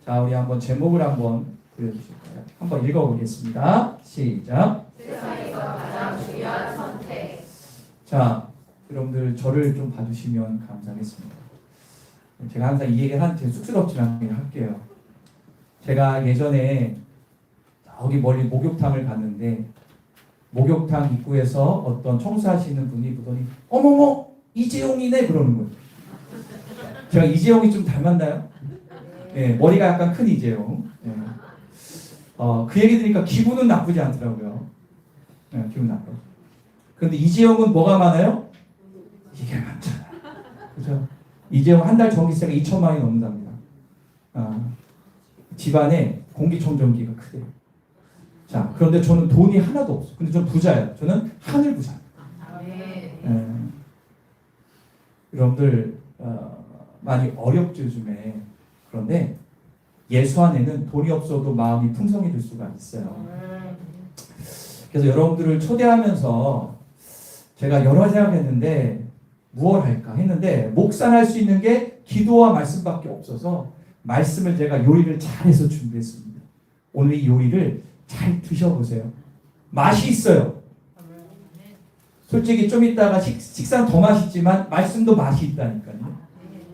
자, 우리 한번 제목을 한번 보여주실까요? 한번 읽어보겠습니다. 시작. 세상에서 가장 중요한 선택. 자, 여러분들 저를 좀 봐주시면 감사하겠습니다. 제가 항상 이 얘기를 하는데 쑥스럽지만 그냥 할게요. 제가 예전에 저기 멀리 목욕탕을 갔는데 목욕탕 입구에서 어떤 청소하시는 분이 보더니 어머머 이재용이네 그러는 거예요. 제가 이재용이 좀 닮았나요? 네, 머리가 약간 큰 이재용. 네. 그 얘기 들으니까 기분은 나쁘지 않더라고요. 네, 기분 나빠. 그런데 이재용은 뭐가 많아요? 이게 많잖아. 그죠? 이재용 한 달 전기세가 2천만 원이 넘는답니다. 집안에 공기청정기가 크대요. 자, 그런데 저는 돈이 하나도 없어. 근데 저는 부자예요. 저는 하늘 부자입니다. 여러분들 많이 어렵죠 요즘에. 그런데 예수 안에는 돈이 없어도 마음이 풍성해질 수가 있어요. 그래서 여러분들을 초대하면서 제가 여러 생각했는데 무엇 할까 했는데 목사할 수 있는 게 기도와 말씀밖에 없어서 말씀을 제가 요리를 잘해서 준비했습니다. 오늘 이 요리를 잘 드셔보세요. 맛이 있어요. 솔직히 좀 이따가 식사는 더 맛있지만 말씀도 맛이 있다니까요.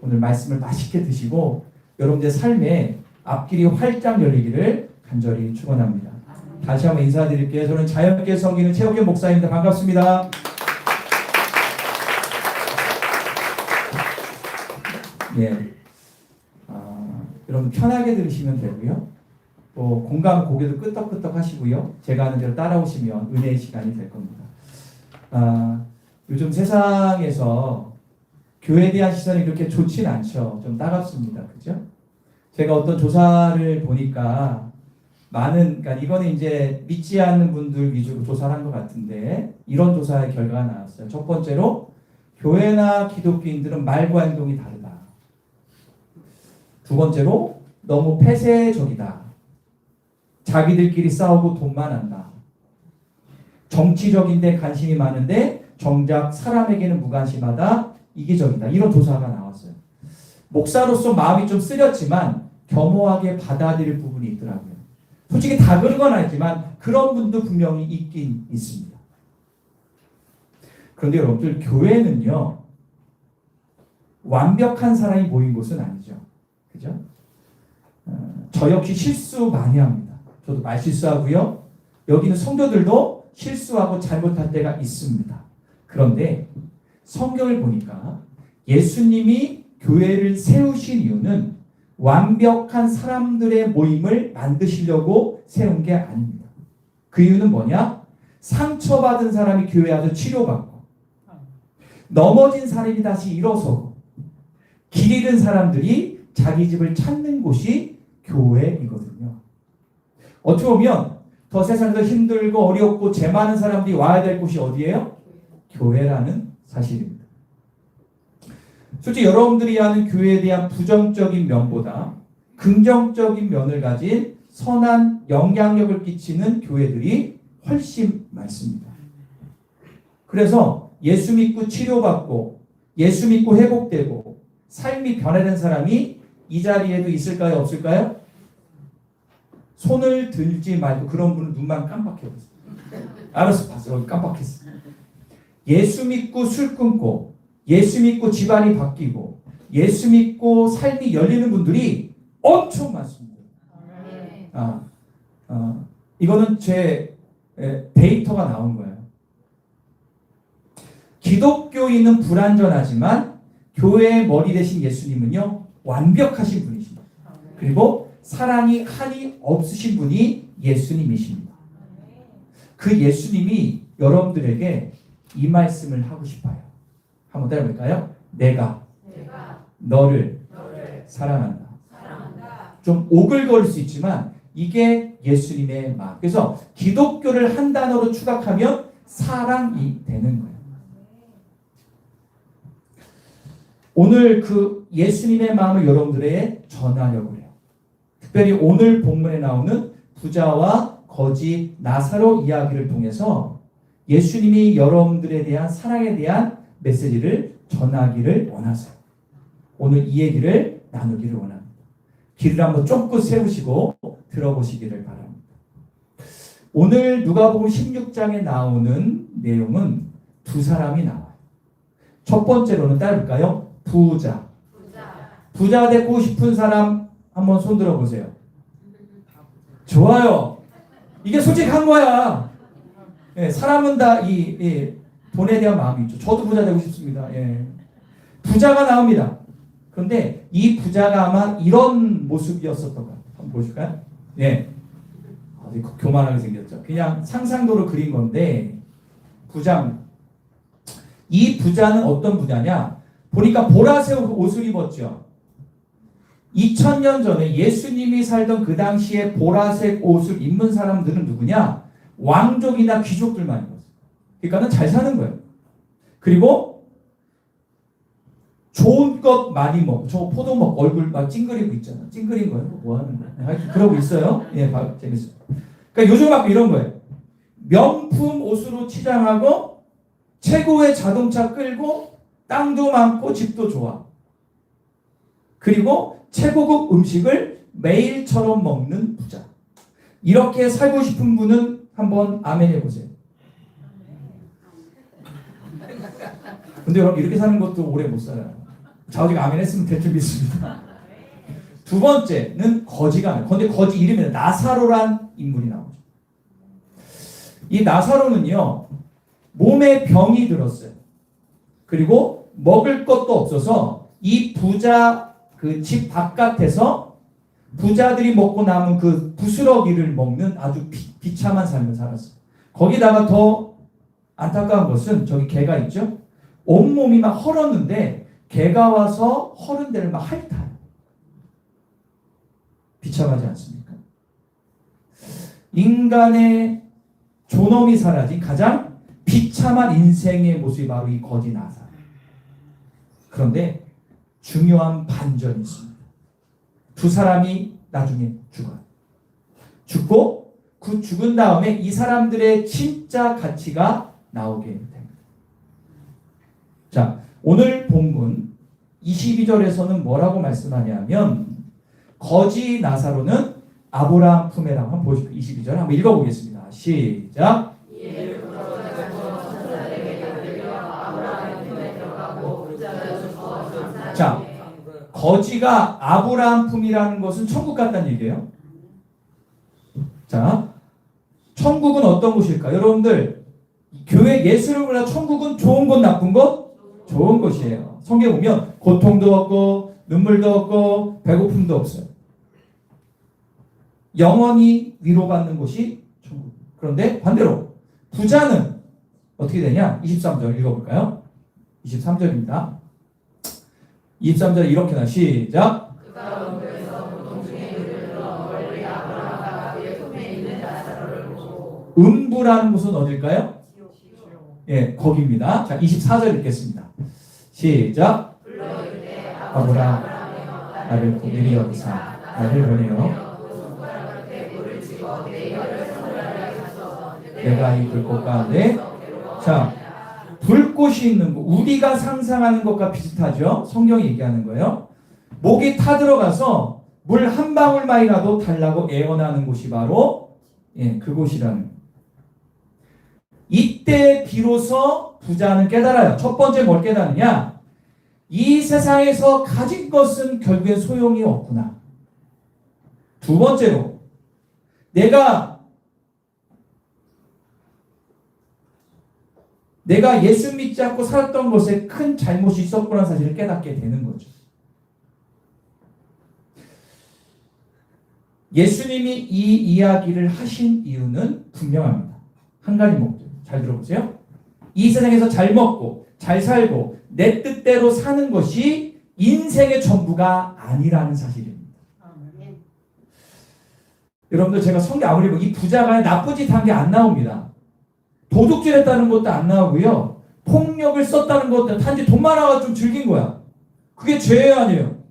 오늘 말씀을 맛있게 드시고 여러분들의 삶에 앞길이 활짝 열리기를 간절히 축원합니다. 다시 한번 인사드릴게요. 저는 자연계 섬기는 최욱현 목사입니다. 반갑습니다. 예, 여러분 편하게 들으시면 되고요. 또 공감 고개도 끄덕끄덕 하시고요. 제가 하는 대로 따라오시면 은혜의 시간이 될 겁니다. 요즘 세상에서 교회에 대한 시선이 그렇게 좋진 않죠. 좀 따갑습니다. 그죠? 제가 어떤 조사를 보니까 그러니까 이거는 이제 믿지 않는 분들 위주로 조사를 한 것 같은데 이런 조사의 결과가 나왔어요. 첫 번째로 교회나 기독교인들은 말과 행동이 다르다. 두 번째로 너무 폐쇄적이다. 자기들끼리 싸우고 돈만 한다. 정치적인 데 관심이 많은데 정작 사람에게는 무관심하다. 이기적이다. 이런 조사가 나왔어요. 목사로서 마음이 좀 쓰렸지만 겸허하게 받아들일 부분이 있더라고요. 솔직히 다 그런 건 아니지만 그런 분도 분명히 있긴 있습니다. 그런데 여러분들 교회는요. 완벽한 사람이 모인 곳은 아니죠. 그죠? 저 역시 실수 많이 합니다. 저도 말 실수하고요. 여기는 성도들도 실수하고 잘못할 때가 있습니다. 그런데 성경을 보니까 예수님이 교회를 세우신 이유는 완벽한 사람들의 모임을 만드시려고 세운 게 아닙니다. 그 이유는 뭐냐? 상처받은 사람이 교회에 와서 치료받고 넘어진 사람이 다시 일어서고 길 잃은 사람들이 자기 집을 찾는 곳이 교회이거든요. 어떻게 보면 더 세상에서 힘들고 어렵고 죄 많은 사람들이 와야 될 곳이 어디예요? 교회라는 사실입니다. 솔직히 여러분들이 아는 교회에 대한 부정적인 면보다 긍정적인 면을 가진 선한 영향력을 끼치는 교회들이 훨씬 많습니다. 그래서 예수 믿고 치료받고 예수 믿고 회복되고 삶이 변화된 사람이 이 자리에도 있을까요? 없을까요? 손을 들지 말고 그런 분은 눈만 깜빡해보세요. 알았어, 봤어. 깜빡했어. 예수 믿고 술 끊고 예수 믿고 집안이 바뀌고 예수 믿고 삶이 열리는 분들이 엄청 많습니다. 이거는 제 데이터가 나온 거예요. 기독교인은 불완전하지만 교회의 머리 대신 예수님은요 완벽하신 분이십니다. 그리고 사랑이 한이 없으신 분이 예수님이십니다. 그 예수님이 여러분들에게 이 말씀을 하고 싶어요. 한번 따라볼까요? 내가 너를 사랑한다. 좀 오글거릴 수 있지만 이게 예수님의 마음. 그래서 기독교를 한 단어로 추각하면 사랑이 되는 거예요. 오늘 그 예수님의 마음을 여러분들에게 전하려고 해요. 특별히 오늘 본문에 나오는 부자와 거지 나사로 이야기를 통해서 예수님이 여러분들에 대한 사랑에 대한 메시지를 전하기를 원하세요. 오늘 이 얘기를 나누기를 원합니다. 귀를 한번 쫑긋 세우시고 들어보시기를 바랍니다. 오늘 누가복음 16장에 나오는 내용은 두 사람이 나와요. 첫 번째로는 따를까요? 부자. 부자 되고 싶은 사람 한번 손 들어보세요. 좋아요. 이게 솔직한 거야. 예, 사람은 다 돈에 대한 마음이 있죠. 저도 부자 되고 싶습니다. 예. 부자가 나옵니다. 그런데 이 부자가 아마 이런 모습이었었던 것 같아요. 한번 보실까요? 예. 아주 교만하게 생겼죠. 그냥 상상도로 그린 건데, 이 부자는 어떤 부자냐? 보니까 보라색 옷을 입었죠. 2000년 전에 예수님이 살던 그 당시에 보라색 옷을 입는 사람들은 누구냐? 왕족이나 귀족들만 입었어요. 그러니까는 잘 사는 거예요. 그리고 좋은 것 많이 먹고, 저 포도 먹고 얼굴 막 찡그리고 있잖아. 찡그린 거예요. 뭐 하는 거예요? 하여튼 그러고 있어요. 예, 재밌어요. 그러니까 요즘 막 이런 거예요. 명품 옷으로 치장하고 최고의 자동차 끌고 땅도 많고 집도 좋아. 그리고 최고급 음식을 매일처럼 먹는 부자. 이렇게 살고 싶은 분은 한번 아멘 해보세요. 근데 여러분 이렇게 사는 것도 오래 못 살아요. 자우지가 아멘 했으면 될 줄 믿습니다. 두 번째는 거지가 나와요. 근데 거지 이름이 나사로란 인물이 나오죠. 이 나사로는요, 몸에 병이 들었어요. 그리고 먹을 것도 없어서 이 부자 그 집 바깥에서 부자들이 먹고 남은 그 부스러기를 먹는 아주 비참한 삶을 살았어요. 거기다가 더 안타까운 것은 저기 개가 있죠? 온몸이 막 헐었는데 개가 와서 헐은 데를 막 핥아요. 비참하지 않습니까? 인간의 존엄이 사라진 가장 비참한 인생의 모습이 바로 이 거지 나사로. 그런데 중요한 반전이 있습니다. 두 사람이 나중에 죽어요. 죽고 그 죽은 다음에 이 사람들의 진짜 가치가 나오게 됩니다. 자, 오늘 본문 22절에서는 뭐라고 말씀하냐면 거지 나사로는 아브라함 품에라고 한번 보여줄게요. 22절 한번 읽어보겠습니다. 시작. 자, 거지가 아브라함 품이라는 것은 천국 같다는 얘기예요. 자, 천국은 어떤 곳일까? 여러분들, 교회 예수를 보라 천국은 좋은 것, 나쁜 것? 좋은 곳이에요. 성경에 보면 고통도 없고 눈물도 없고 배고픔도 없어요. 영원히 위로받는 곳이 천국. 그런데 반대로 부자는 어떻게 되냐? 23절 읽어볼까요? 23절입니다. 23절 이렇게 나 시작. 음부라는 곳은 어딜까요? 예, 거기입니다. 자, 24절 읽겠습니다. 시작. 아브라함 나를 보내리 여기사 나를 보내어 내가 이 불꽃 가운데, 자, 불꽃이 있는 곳, 우리가 상상하는 것과 비슷하죠. 성경이 얘기하는 거예요. 목이 타들어가서 물 한 방울만이라도 달라고 애원하는 곳이 바로 그곳이라는 거예요. 이때 비로소 부자는 깨달아요. 첫 번째 뭘 깨닫느냐? 이 세상에서 가진 것은 결국엔 소용이 없구나. 두 번째로 내가 예수 믿지 않고 살았던 것에 큰 잘못이 있었구나 사실을 깨닫게 되는 거죠. 예수님이 이 이야기를 하신 이유는 분명합니다. 한 가지 목적. 잘 들어보세요. 이 세상에서 잘 먹고 잘 살고 내 뜻대로 사는 것이 인생의 전부가 아니라는 사실입니다. 여러분들 제가 성경 아무리 보면 이 부자가 나쁜 짓 한 게 안 나옵니다. 도둑질했다는 것도 안 나오고요. 폭력을 썼다는 것도 단지 돈 많아가지고 좀 즐긴 거야. 그게 죄예요, 아니에요?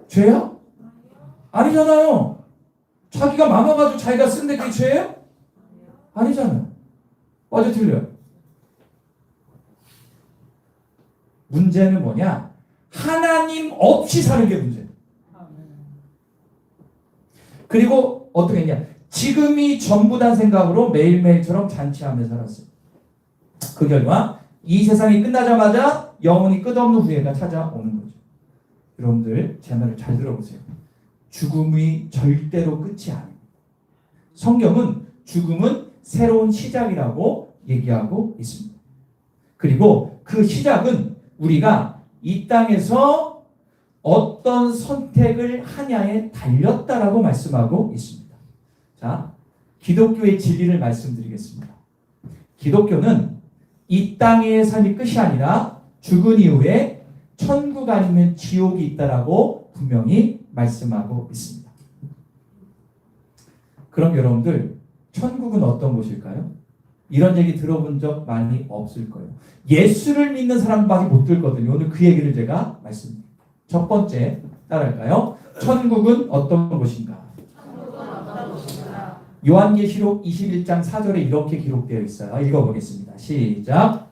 죄야? 아니잖아요. 자기가 많아가지고 자기가 쓰는데 그게 죄예요? 아니잖아요. 맞아, 틀려요. 문제는 뭐냐? 하나님 없이 사는 게 문제예요. 그리고 어떻게 했냐? 지금이 전부란 생각으로 매일매일처럼 잔치하며 살았어요. 그 결과 이 세상이 끝나자마자 영원히 끝없는 후회가 찾아오는 거죠. 여러분들 제 말을 잘 들어보세요. 죽음이 절대로 끝이 아닙니다. 성경은 죽음은 새로운 시작이라고 얘기하고 있습니다. 그리고 그 시작은 우리가 이 땅에서 어떤 선택을 하냐에 달렸다라고 말씀하고 있습니다. 자, 기독교의 진리를 말씀드리겠습니다. 기독교는 이 땅의 삶이 끝이 아니라 죽은 이후에 천국 아니면 지옥이 있다라고 분명히 말씀하고 있습니다. 그럼 여러분들 천국은 어떤 곳일까요? 이런 얘기 들어본 적 많이 없을 거예요. 예수를 믿는 사람밖에 못 들거든요. 오늘 그 얘기를 제가 말씀드립니다. 첫 번째 따라할까요? 천국은 어떤 곳인가? 요한계시록 21장 4절에 이렇게 기록되어 있어요. 읽어보겠습니다. 시작.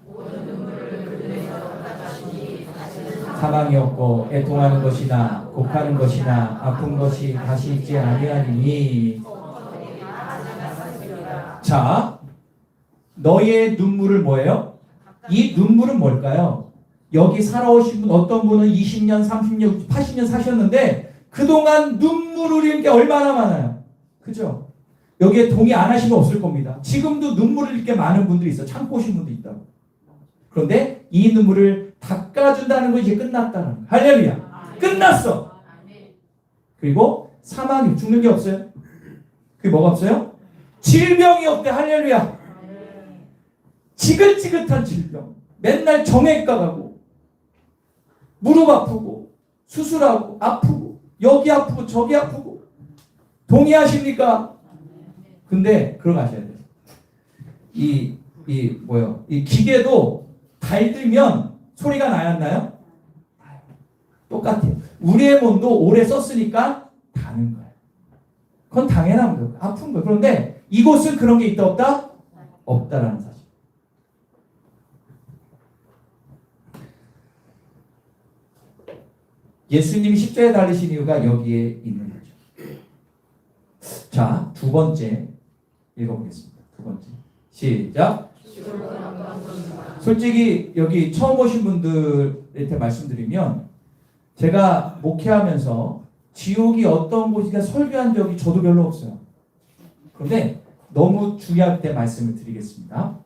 사망이 없고 애통하는 것이나 곡하는 것이나 아픈 것이 다시 있지 아니하리니. 자, 너의 눈물을 뭐예요? 이 눈물은 뭘까요? 여기 살아오신 분 어떤 분은 20년, 30년, 80년 사셨는데 그동안 눈물을 흘린 게 얼마나 많아요. 그죠? 여기에 동의 안 하시면 없을 겁니다. 지금도 눈물을 흘릴 게 많은 분들이 있어. 참고 오신 분도 있다고. 그런데 이 눈물을 닦아준다는 건 이제 끝났다는 거예요. 할렐루야. 끝났어. 그리고 사망이 죽는 게 없어요. 그게 뭐가 없어요? 질병이 없대. 할렐루야. 지긋지긋한 질병. 맨날 정형외과 가고 무릎 아프고 수술하고 아프고 여기 아프고 저기 아프고. 동의하십니까? 근데 그런 거 아셔야 돼요. 이 기계도 달들면 소리가 나야 안 나요? 똑같아요. 우리의 몸도 오래 썼으니까 다는 거예요. 그건 당연한 거예요. 아픈 거예요. 그런데 이곳은 그런 게 있다 없다? 없다라는 사실. 예수님이 십자가에 달리신 이유가 여기에 있는 거죠. 자, 두 번째 읽어보겠습니다. 두 번째. 시작. 솔직히 여기 처음 오신 분들한테 말씀드리면 제가 목회하면서 지옥이 어떤 곳인가 설교한 적이 저도 별로 없어요. 그런데 너무 중요할 때 말씀을 드리겠습니다.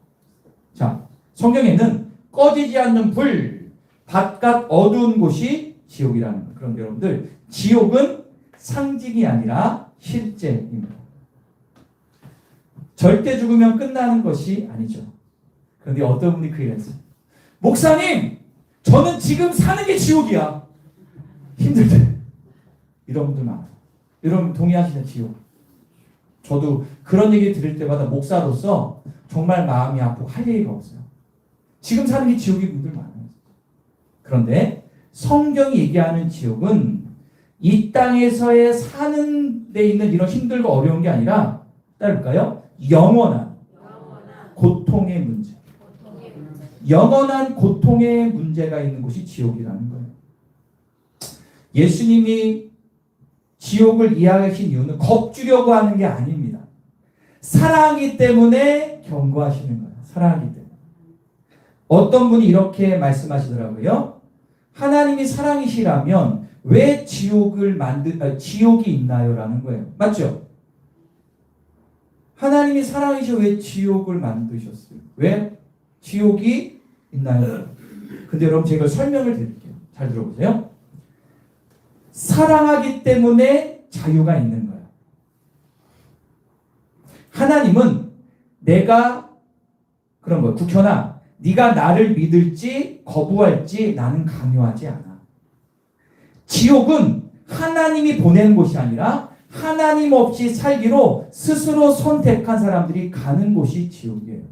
자, 성경에는 꺼지지 않는 불, 바깥 어두운 곳이 지옥이라는 거예요. 그런데 여러분들 지옥은 상징이 아니라 실제입니다. 절대 죽으면 끝나는 것이 아니죠. 그런데 어떤 분이 그 얘기를 했어요. 목사님, 저는 지금 사는 게 지옥이야. 힘들대. 이런 분들 많아요. 여러분 동의하시는 지옥. 저도 그런 얘기 들을 때마다 목사로서 정말 마음이 아프고 할 얘기가 없어요. 지금 사는 게 지옥인 분들 많아요. 그런데 성경이 얘기하는 지옥은 이 땅에서의 사는 데 있는 이런 힘들고 어려운 게 아니라 따를까요? 영원한 고통의 문제. 영원한 고통의 문제가 있는 곳이 지옥이라는 거예요. 예수님이 지옥을 이야기하신 이유는 겁주려고 하는 게 아닙니다. 사랑이기 때문에 경고하시는 거예요. 사랑이기 때문에. 어떤 분이 이렇게 말씀하시더라고요. 하나님이 사랑이시라면 왜 지옥이 있나요? 라는 거예요. 맞죠? 하나님이 사랑이셔 왜 지옥을 만드셨어요? 왜 지옥이 있나요? 근데 여러분 제가 설명을 드릴게요. 잘 들어보세요. 사랑하기 때문에 자유가 있는 거예요. 하나님은 내가 그런 거예요. 국현아, 네가 나를 믿을지 거부할지 나는 강요하지 않아. 지옥은 하나님이 보낸 곳이 아니라 하나님 없이 살기로 스스로 선택한 사람들이 가는 곳이 지옥이에요.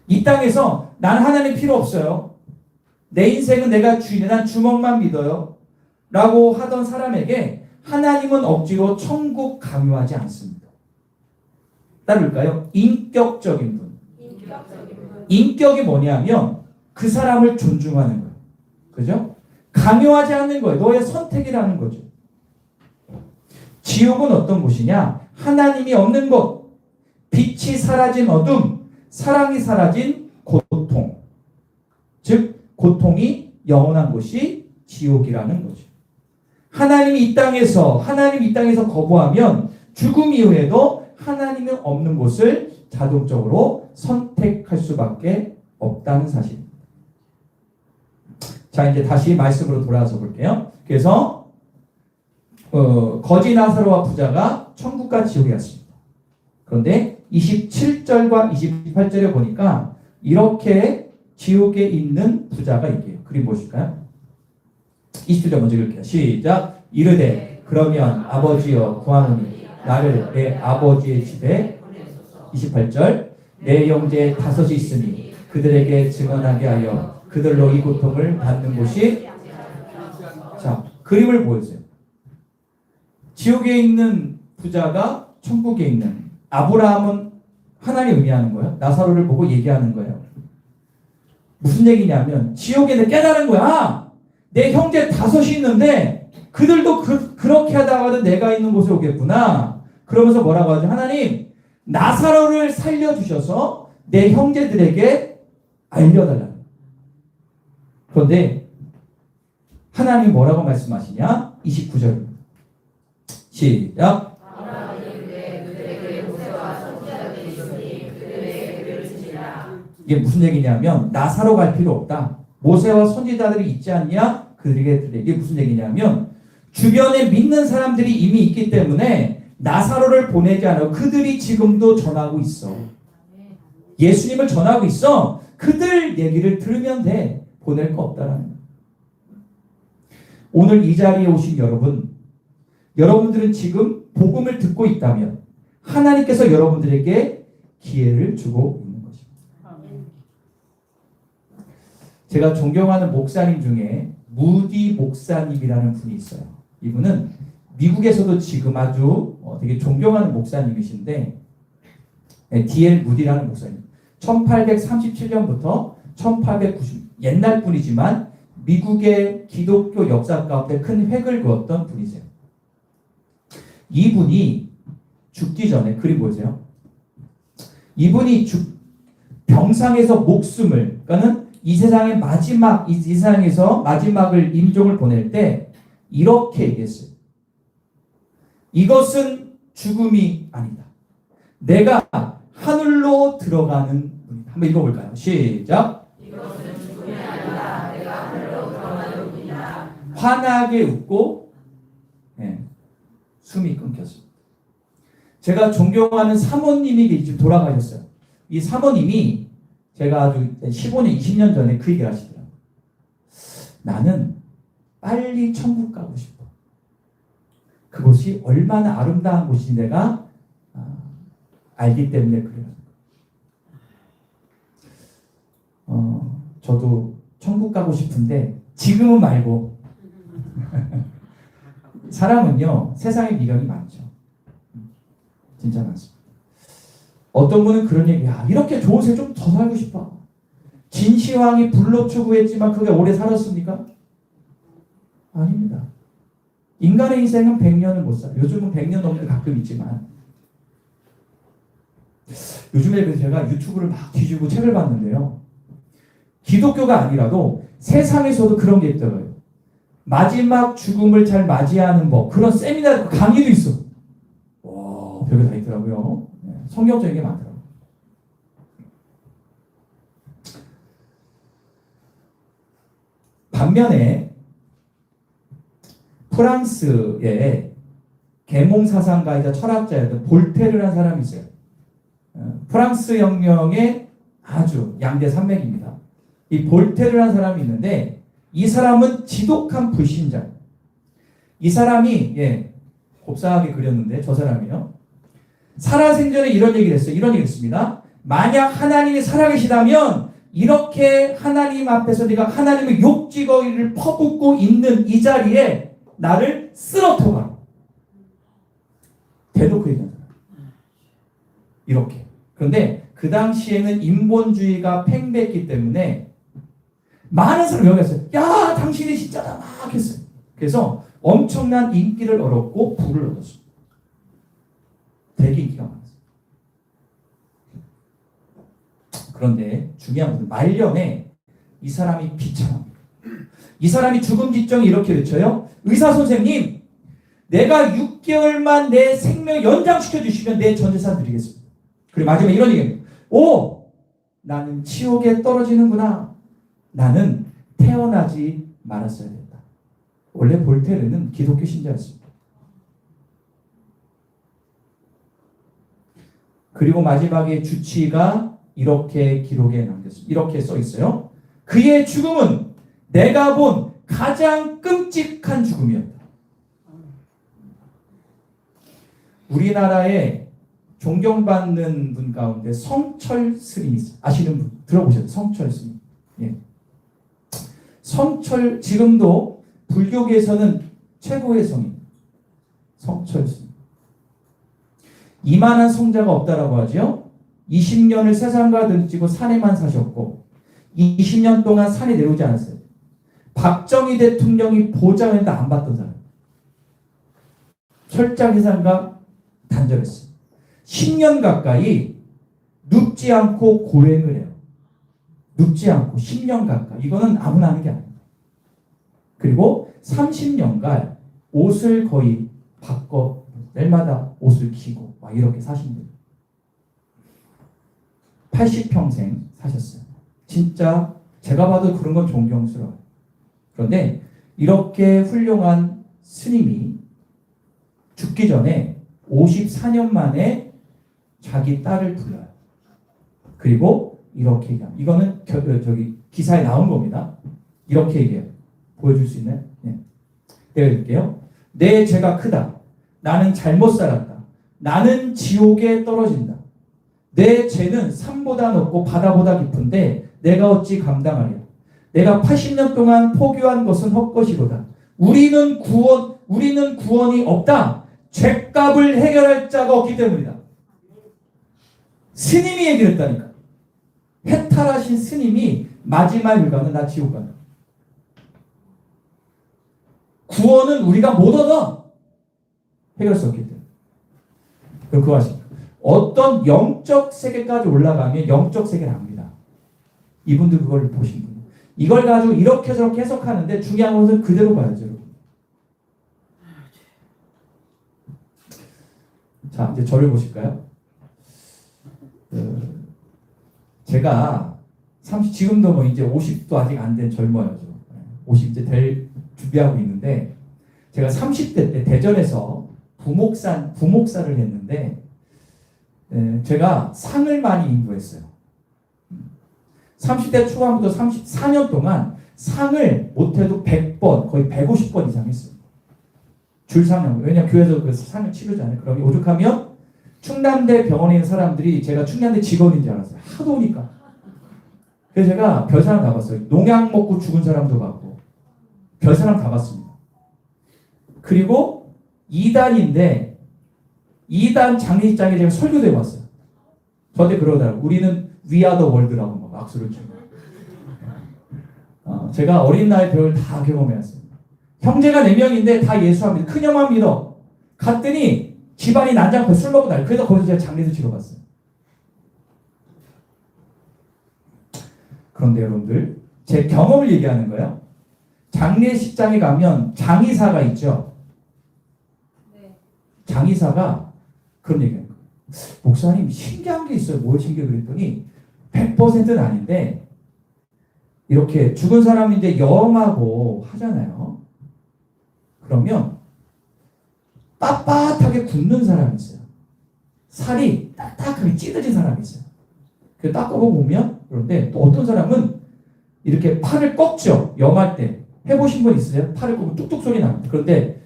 이 땅에서 난 하나님 필요 없어요. 내 인생은 내가 주인이야. 난 주먹만 믿어요. 라고 하던 사람에게 하나님은 억지로 천국 강요하지 않습니다. 따를까요? 인격적인 분. 인격이 뭐냐면 그 사람을 존중하는 거예요. 그죠? 강요하지 않는 거예요. 너의 선택이라는 거죠. 지옥은 어떤 곳이냐? 하나님이 없는 곳, 빛이 사라진 어둠, 사랑이 사라진 고통. 즉 고통이 영원한 곳이 지옥이라는 거죠. 하나님이 이 땅에서 거부하면 죽음 이후에도 하나님이 없는 곳을 자동적으로 선택할 수밖에 없다는 사실입니다. 자, 이제 다시 말씀으로 돌아와서 볼게요. 그래서 거지 나사로와 부자가 천국과 지옥에 갔습니다. 그런데 27절과 28절에 보니까 이렇게 지옥에 있는 부자가 있게요. 그림 보실까요? 20절 먼저 읽을게요. 시작. 이르되 그러면 아버지여 구하노니 나를 내 아버지의 집에 28절 내 형제 5이 있으니 그들에게 증언하게 하여 그들로 이 고통을 받는 곳이. 자, 그림을 보여주세요. 지옥에 있는 부자가 천국에 있는, 아브라함은 하나님 의미하는 거예요. 나사로를 보고 얘기하는 거예요. 무슨 얘기냐면 지옥에는 깨달은 거야. 내 형제 5이 있는데 그들도 그렇게 하다가도 내가 있는 곳에 오겠구나. 그러면서 뭐라고 하죠? 하나님, 나사로를 살려주셔서 내 형제들에게 알려달라. 그런데 하나님이 뭐라고 말씀하시냐? 29절 시작. 이게 무슨 얘기냐면 나사로 갈 필요 없다. 모세와 선지자들이 있지 않냐? 그들에게 들려. 이게 무슨 얘기냐면 주변에 믿는 사람들이 이미 있기 때문에 나사로를 보내지 않아. 그들이 지금도 전하고 있어. 예수님을 전하고 있어. 그들 얘기를 들으면 돼. 보낼 거 없다라는 거예요. 오늘 이 자리에 오신 여러분들은 지금 복음을 듣고 있다면 하나님께서 여러분들에게 기회를 주고 있는 것입니다. 제가 존경하는 목사님 중에 무디 목사님이라는 분이 있어요. 이분은 미국에서도 지금 아주 되게 존경하는 목사님이신데 D.L. 무디라는 목사님. 1837년부터 1890 옛날 분이지만 미국의 기독교 역사 가운데 큰 획을 그었던 분이세요. 이분이 죽기 전에 그림 보세요. 이분이 병상에서 목숨을, 그러니까는 이 세상의 마지막, 이 세상에서 마지막을 임종을 보낼 때 이렇게 얘기했어요. 이것은 죽음이 아니다. 내가 하늘로 들어가는 분이다. 한번 읽어볼까요? 시작. 이것은 죽음이 아니다. 내가 하늘로 들어가는 분이다. 환하게 웃고 숨이 끊겼습니다. 제가 존경하는 사모님이 지금 돌아가셨어요. 이 사모님이 제가 아주 15년, 20년 전에 그 얘기를 하시더라고요. 나는 빨리 천국 가고 싶어. 그곳이 얼마나 아름다운 곳인지 내가 알기 때문에 그래요. 저도 천국 가고 싶은데 지금은 말고 사람은요 세상에 미련이 많죠. 진짜 많습니다. 어떤 분은 그런 얘기야. 이렇게 좋은 세 좀 더 살고 싶어. 진시황이 불로 추구했지만 그게 오래 살았습니까? 아닙니다. 인간의 인생은 100년을 못 살아요. 요즘은 100년 넘는 가끔 있지만 요즘에 제가 유튜브를 막 뒤지고 책을 봤는데요. 기독교가 아니라도 세상에서도 그런 게 있더라고요. 마지막 죽음을 잘 맞이하는 법, 그런 세미나 강의도 있어. 와, 별게 다 있더라고요. 성경적인 게 많더라고요. 반면에 프랑스의 계몽사상가이자 철학자였던 볼테르라는 사람이 있어요. 프랑스 혁명의 아주 양대 산맥입니다. 이 볼테르라는 사람이 있는데 이 사람은 지독한 불신자. 이 사람이 곱상하게 그렸는데 저 사람이요. 살아생전에 이런 얘기를 했어요. 이런 얘기를 했습니다. 만약 하나님이 살아계시다면 이렇게 하나님 앞에서 네가 하나님의 욕지거리를 퍼붓고 있는 이 자리에 나를 쓰러터봐라. 대놓고 얘기하잖아요. 이렇게. 그런데 그 당시에는 인본주의가 팽배했기 때문에 많은 사람이 여기 왔어요. 야, 당신이 진짜다 막 했어요. 그래서 엄청난 인기를 얻었고 부를 얻었어요. 되게 인기가 많았어요. 그런데 중요한 것은 말년에 이 사람이 비참합니다. 이 사람이 죽음 직전에 이렇게 외쳐요. 의사 선생님, 내가 6개월만 내 생명 연장시켜 주시면 내 전 재산 드리겠습니다. 그리고 마지막에 이런 얘기입니다. 오, 나는 지옥에 떨어지는구나. 나는 태어나지 말았어야 된다. 원래 볼테르는 기독교 신자였습니다. 그리고 마지막에 주치의가 이렇게 기록에 남겼습니다. 이렇게 써 있어요. 그의 죽음은 내가 본 가장 끔찍한 죽음이었다. 우리나라에 존경받는 분 가운데 성철 스님이 있어요. 아시는 분 들어보셨죠? 성철 스님. 예. 성철 지금도 불교계에서는 최고의 성인 성철 스님. 이만한 성자가 없다라고 하죠. 20년을 세상과 등지고 산에만 사셨고 20년 동안 산에 내려오지 않았어요. 박정희 대통령이 보장했는데 안 받던 사람. 철장회상과 단절했어요. 10년 가까이 눕지 않고 고행을 해요. 눕지 않고 10년 가까이. 이거는 아무나 하는 게 아닙니다. 그리고 30년간 옷을 거의 바꿔 날마다 옷을 기고 막 이렇게 사신 분. 80평생 사셨어요. 진짜 제가 봐도 그런 건 존경스러워요. 그런데 이렇게 훌륭한 스님이 죽기 전에 54년 만에 자기 딸을 불러요. 그리고 이렇게 얘기합니다. 이거는 저기 기사에 나온 겁니다. 이렇게 얘기해요. 보여줄 수 있나요? 네. 내가 읽을게요. 내 죄가 크다. 나는 잘못 살았다. 나는 지옥에 떨어진다. 내 죄는 산보다 높고 바다보다 깊은데 내가 어찌 감당하랴. 내가 80년 동안 포기한 것은 헛것이로다. 우리는 구원이 없다. 죄값을 해결할 자가 없기 때문이다. 스님이 얘기를 했다니까. 해탈하신 스님이 마지막 일과는 나 지옥 간다. 구원은 우리가 못 얻어. 해결할 수 없기 때문에. 그럼 그거 아십니까? 어떤 영적 세계까지 올라가면 영적 세계를 압니다. 이분들 그걸 보신 거예요. 이걸 가지고 이렇게 저렇게 해석하는데 중요한 것은 그대로 봐야죠. 자, 이제 저를 보실까요? 제가 지금도 뭐 이제 50도 아직 안 된 젊어요. 50 이제 될 준비하고 있는데 제가 30대 때 대전에서 부목사를 했는데 제가 상을 많이 인도했어요. 30대 초반부터 34년 동안 상을 못해도 100번, 거의 150번 이상 했어요. 줄상용. 왜냐면 교회에서 그 상을 치르잖아요. 그러면 오죽하면 충남대 병원에 있는 사람들이 제가 충남대 직원인 줄 알았어요. 하도 오니까. 그래서 제가 별사람 다 봤어요. 농약 먹고 죽은 사람도 봤고 별사람 다 봤습니다. 그리고 2단인데 2단 장례식장에 제가 설교도 해봤어요. 저한테 그러더라고요. 우리는 We are the world라고 막 악수를 치고. 제가 어린 나이 배울 다 경험해왔어요. 형제가 4명인데 다 예수합니다. 큰형만 믿어. 갔더니 집안이 난장패 술 먹고 날. 그래서 거기서 제가 장례도 치러 갔어요. 그런데 여러분들 제 경험을 얘기하는 거예요. 장례식장에 가면 장의사가 있죠. 네. 장의사가 그런 얘기해요. 목사님 신기한 게 있어요. 뭘 신기해 그랬더니 100%는 아닌데 이렇게 죽은 사람이 이제 염하고 하잖아요. 그러면 빳빳하게 굽는 사람이 있어요. 살이 딱딱하게 찢어진 사람이 있어요. 그 닦아보면 그런데 또 어떤 사람은 이렇게 팔을 꺾죠. 염할 때. 해보신 분 있으세요? 팔을 꺾으면 뚝뚝 소리 납니다. 그런데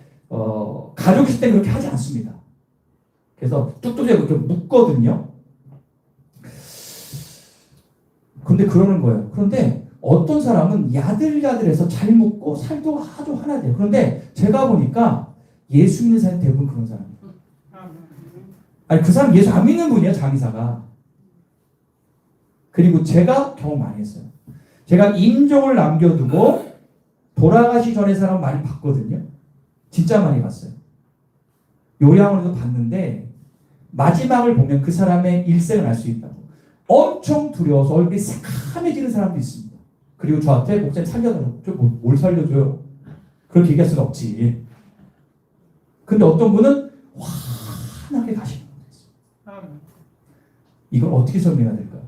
가족 있을 때 그렇게 하지 않습니다. 그래서 뚝뚝이 그렇게 묶거든요. 그런데 그러는 거예요. 그런데 어떤 사람은 야들야들해서 잘 묶고 살도 아주 하나돼요. 그런데 제가 보니까 예수 믿는 사람이 대부분 그런 사람이에요. 아니 그 사람 예수 안 믿는 분이에요. 장의사가. 그리고 제가 경험 많이 했어요. 제가 임종을 남겨두고 돌아가시 전에 사람 많이 봤거든요. 진짜 많이 봤어요. 요양원에도 봤는데 마지막을 보면 그 사람의 일생을 알 수 있다고. 엄청 두려워서 얼굴이 새카매지는 사람도 있습니다. 그리고 저한테 목사님 살려달라고. 뭘 살려줘요? 그렇게 얘기할 수는 없지. 근데 어떤 분은 환하게 가시는 거예요. 이걸 어떻게 설명해야 될까요?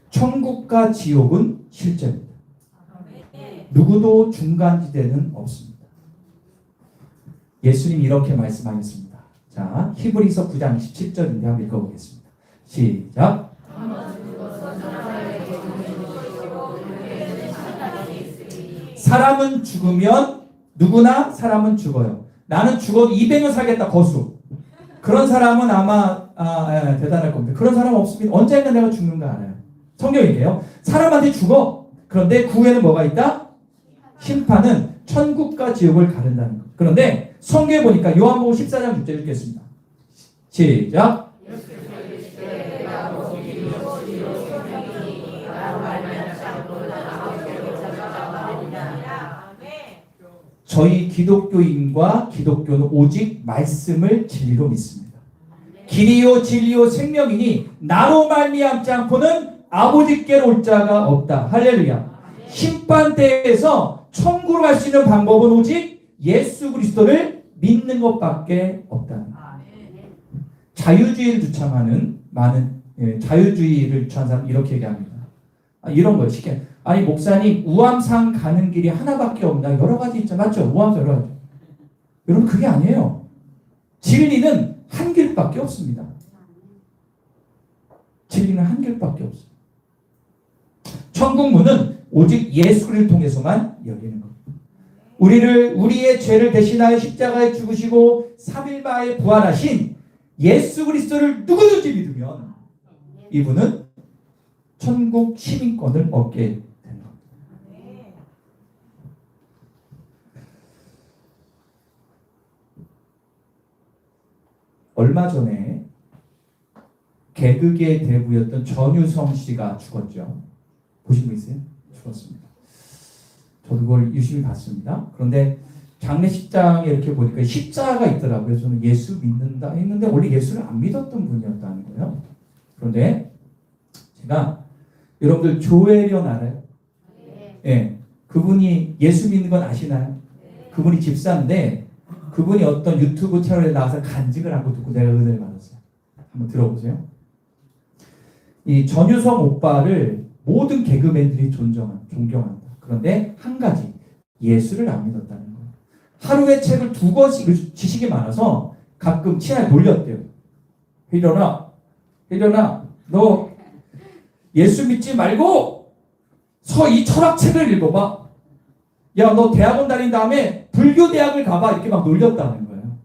천국과 지옥은 실제입니다. 누구도 중간지대는 없습니다. 예수님 이렇게 말씀하셨습니다. 자, 히브리서 9장 17절인데 한번 읽어보겠습니다. 시작. 사람은 죽으면 누구나 사람은 죽어요. 나는 죽어도 200년 살겠다 거수. 그런 사람은 아마 대단할 겁니다. 그런 사람 없습니다. 언젠가 내가 죽는 거 알아요. 성경이에요. 사람한테 죽어. 그런데 그 후에는 뭐가 있다? 심판은 천국과 지옥을 가른다는 것. 그런데 성경에 보니까 요한복음 14장 6절 읽겠습니다. 시작. 저희 기독교인과 기독교는 오직 말씀을 진리로 믿습니다. 길이요 진리요 생명이니 나로 말미암지 않고는 아버지께로 올 자가 없다. 할렐루야. 심판대에서 천국으로 갈 수 있는 방법은 오직 예수 그리스도를 믿는 것밖에 없다. 자유주의를 주창하는 많은 자유주의를 주창하는 사람 이렇게 얘기합니다. 이런 거예요. 쉽게. 아니 목사님 우암산 가는 길이 하나밖에 없나? 여러 가지 있죠. 맞죠? 우암산 여러 가지. 여러분 그게 아니에요. 진리는 한 길밖에 없습니다. 진리는 한 길밖에 없어요. 천국 문은 오직 예수 그리스도를 통해서만 열리는 겁니다. 우리의 죄를 대신하여 십자가에 죽으시고 3일 만에 부활하신 예수 그리스도를 누구든지 믿으면 이분은 천국 시민권을 얻게 되는 겁니다. 얼마 전에 개그계 대부였던 전유성 씨가 죽었죠. 보신 분 있어요? 죽었습니다. 저도 그걸 유심히 봤습니다. 그런데 장례식장에 이렇게 보니까 십자가가 있더라고요. 저는 예수 믿는다 했는데 원래 예수를 안 믿었던 분이었다는 거예요. 그런데 제가 여러분들 조혜련 알아요? 네. 그분이 예수 믿는 건 아시나요? 그분이 집사인데 그분이 어떤 유튜브 채널에 나와서 간증을 한 거 듣고 내가 은혜를 받았어요. 한번 들어보세요. 이 전유성 오빠를 모든 개그맨들이 존경한다. 그런데 한 가지 예수를 안 믿었다는 거예요. 하루에 책을 2권씩 지식이 많아서 가끔 친하게 놀렸대요. 혜련아 너 예수 믿지 말고 이 철학책을 읽어봐. 야 너 대학원 다닌 다음에 불교 대학을 가봐. 이렇게 막 놀렸다는 거예요.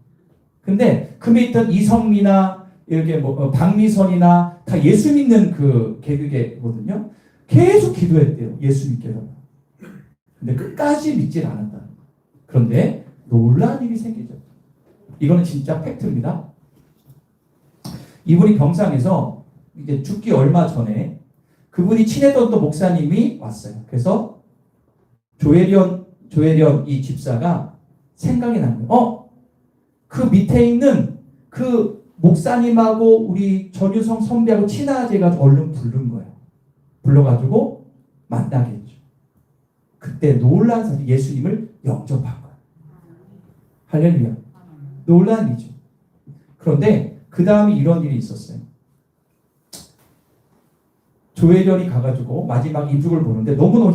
근데 그 밑에 있던 이성미나 이렇게 박미선이나 다 예수 믿는 그 개그계거든요. 계속 기도했대요. 예수 믿게 해달라. 근데 끝까지 믿질 않았다. 그런데 놀라운 일이 생기죠. 이거는 진짜 팩트입니다. 이분이 병상에서 이제 죽기 얼마 전에 그분이 친했던 또 목사님이 왔어요. 그래서 조혜련 이 집사가 생각이 난 거예요. 그 밑에 있는 그 목사님하고 우리 전유성 선배하고 친하제가 얼른 부른 거예요. 불러가지고 만나게 했죠. 그때 놀란 사실 예수님을 영접한 거예요. 할렐루야. 놀란 일이죠. 그런데 그 다음에 이런 일이 있었어요. 조혜련이 가가지고 마지막 입죽을 보는데 너무너무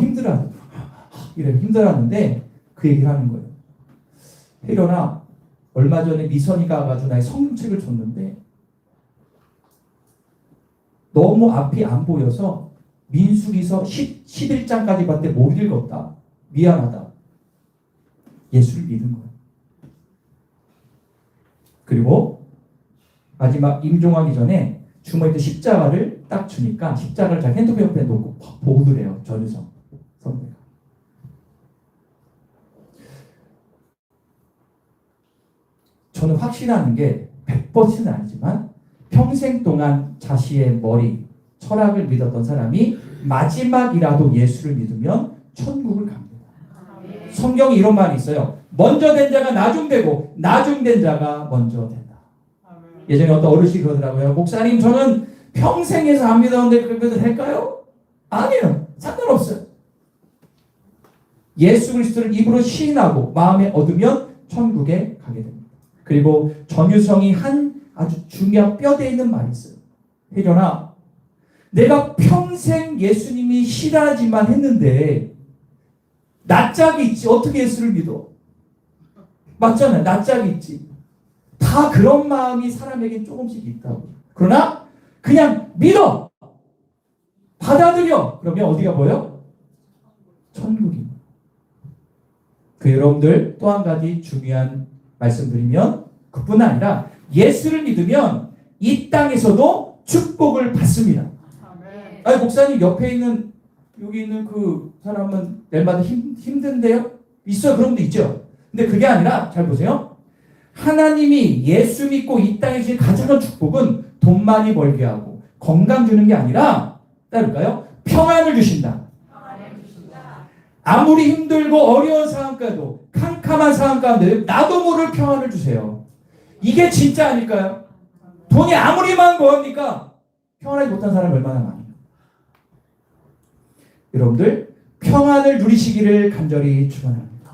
힘들었는데 그 얘기를 하는 거예요. 혜련아, 얼마 전에 미선이가 가가지고 나의 성경책을 줬는데 너무 앞이 안 보여서 민수기서 11장까지 봤는데 못 읽었다. 미안하다. 예수를 믿은 거예요. 그리고 마지막 임종하기 전에 주머니에 있던 십자가를 딱 주니까 십자가를 자기 핸드폰 옆에 놓고 보더래요. 전유성 선배가. 저는 확신하는 게 100%는 아니지만 평생 동안 자신의 머리, 철학을 믿었던 사람이 마지막이라도 예수를 믿으면 천국을 갑니다. 성경에 이런 말이 있어요. 먼저 된 자가 나중되고 나중된 자가 먼저 된다. 예전에 어떤 어르신이 그러더라고요. 목사님 저는 평생에서 안 믿었는데 그래도 될까요? 아니에요. 상관없어요. 예수 그리스도를 입으로 시인하고 마음에 얻으면 천국에 가게 됩니다. 그리고 전유성이 한 아주 중요한 뼈대에 있는 말이 있어요. 혜련아, 내가 평생 예수님이 싫어하지만 했는데 낯짝이 있지. 어떻게 예수를 믿어? 맞잖아요. 낯짝이 있지. 다 그런 마음이 사람에게 조금씩 있다고. 그러나 그냥 믿어. 받아들여. 그러면 어디가 보여? 천국입니다. 그 여러분들 또 한 가지 중요한 말씀드리면 그뿐 아니라 예수를 믿으면 이 땅에서도 축복을 받습니다. 아니 목사님 옆에 있는 여기 있는 그 사람은 내일마다 힘든데요? 있어요. 그런 분도 있죠. 근데 그게 아니라 잘 보세요. 하나님이 예수 믿고 이 땅에 주신 가장 큰 축복은 돈 많이 벌게 하고 건강 주는 게 아니라 따를까요? 평안을 주신다. 아무리 힘들고 어려운 상황 가도 캄캄한 상황 가운데 나도 모를 평안을 주세요. 이게 진짜 아닐까요? 돈이 아무리 많은 뭐합니까? 평안하지 못한 사람이 얼마나 많아요. 여러분들 평안을 누리시기를 간절히 축원합니다.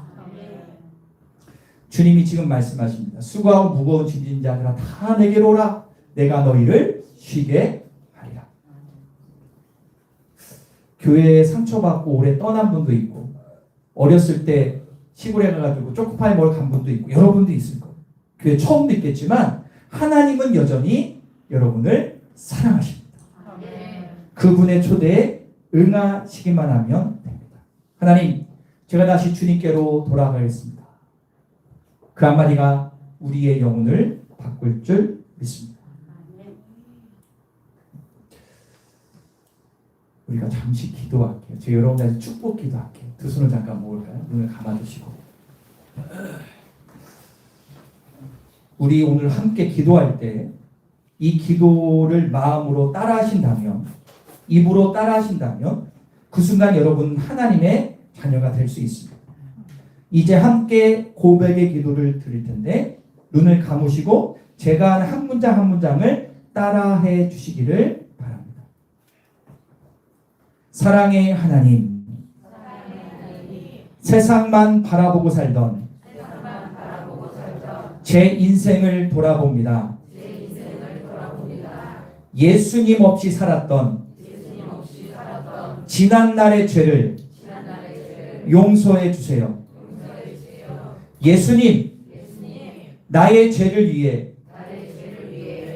주님이 지금 말씀하십니다. 수고하고 무거운 짐진 자들아 다 내게로 오라. 내가 너희를 쉬게 하리라. 교회에 상처받고 오래 떠난 분도 있고 어렸을 때 시골에 가가지고 초코파이 먹으러 간 분도 있고 여러분도 있을 거예요. 교회 처음도 있겠지만 하나님은 여전히 여러분을 사랑하십니다. 그분의 초대에 응하시기만 하면 됩니다. 하나님, 제가 다시 주님께로 돌아가겠습니다. 그 한마디가 우리의 영혼을 바꿀 줄 믿습니다. 우리가 잠시 기도할게요. 제가 여러분들한테 축복 기도할게요. 두 손을 잠깐 모을까요? 눈을 감아주시고. 우리 오늘 함께 기도할 때 이 기도를 마음으로 따라하신다면, 입으로 따라하신다면 그 순간 여러분 하나님의 자녀가 될 수 있습니다. 이제 함께 고백의 기도를 드릴 텐데 눈을 감으시고 제가 하는 한 문장 한 문장을 따라해 주시기를 바랍니다. 사랑의 하나님, 세상만 바라보고 살던 제 인생을 돌아봅니다. 예수님 없이 살았던 지난날의 죄를 용서해 주세요. 예수님, 나의 죄를 위해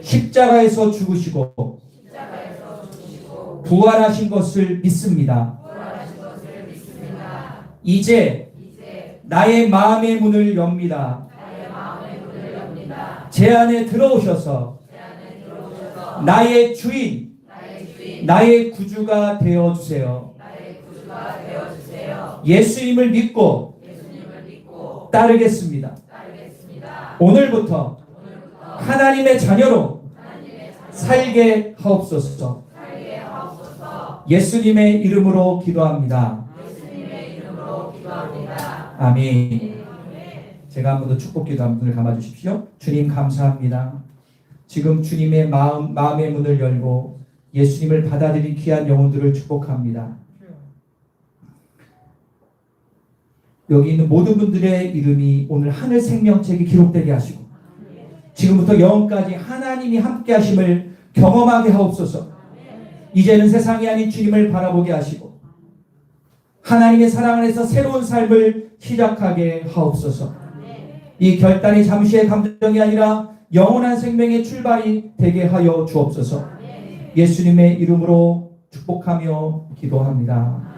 십자가에서 죽으시고 부활하신 것을 믿습니다. 이제 나의 마음의 문을 엽니다. 제 안에 들어오셔서 나의 주인, 나의 구주가 되어주세요. 예수님을 믿고 따르겠습니다. 오늘부터 하나님의 자녀로 살게 하옵소서. 예수님의 이름으로 기도합니다. 아멘. 제가 한 번 더 축복 기도 한 분을 감아주십시오. 주님 감사합니다. 지금 주님의 마음의 문을 열고 예수님을 받아들인 귀한 영혼들을 축복합니다. 여기 있는 모든 분들의 이름이 오늘 하늘 생명책에 기록되게 하시고 지금부터 영원까지 하나님이 함께 하심을 경험하게 하옵소서. 이제는 세상이 아닌 주님을 바라보게 하시고 하나님의 사랑 안에서 새로운 삶을 시작하게 하옵소서. 이 결단이 잠시의 감정이 아니라 영원한 생명의 출발이 되게 하여 주옵소서. 예수님의 이름으로 축복하며 기도합니다.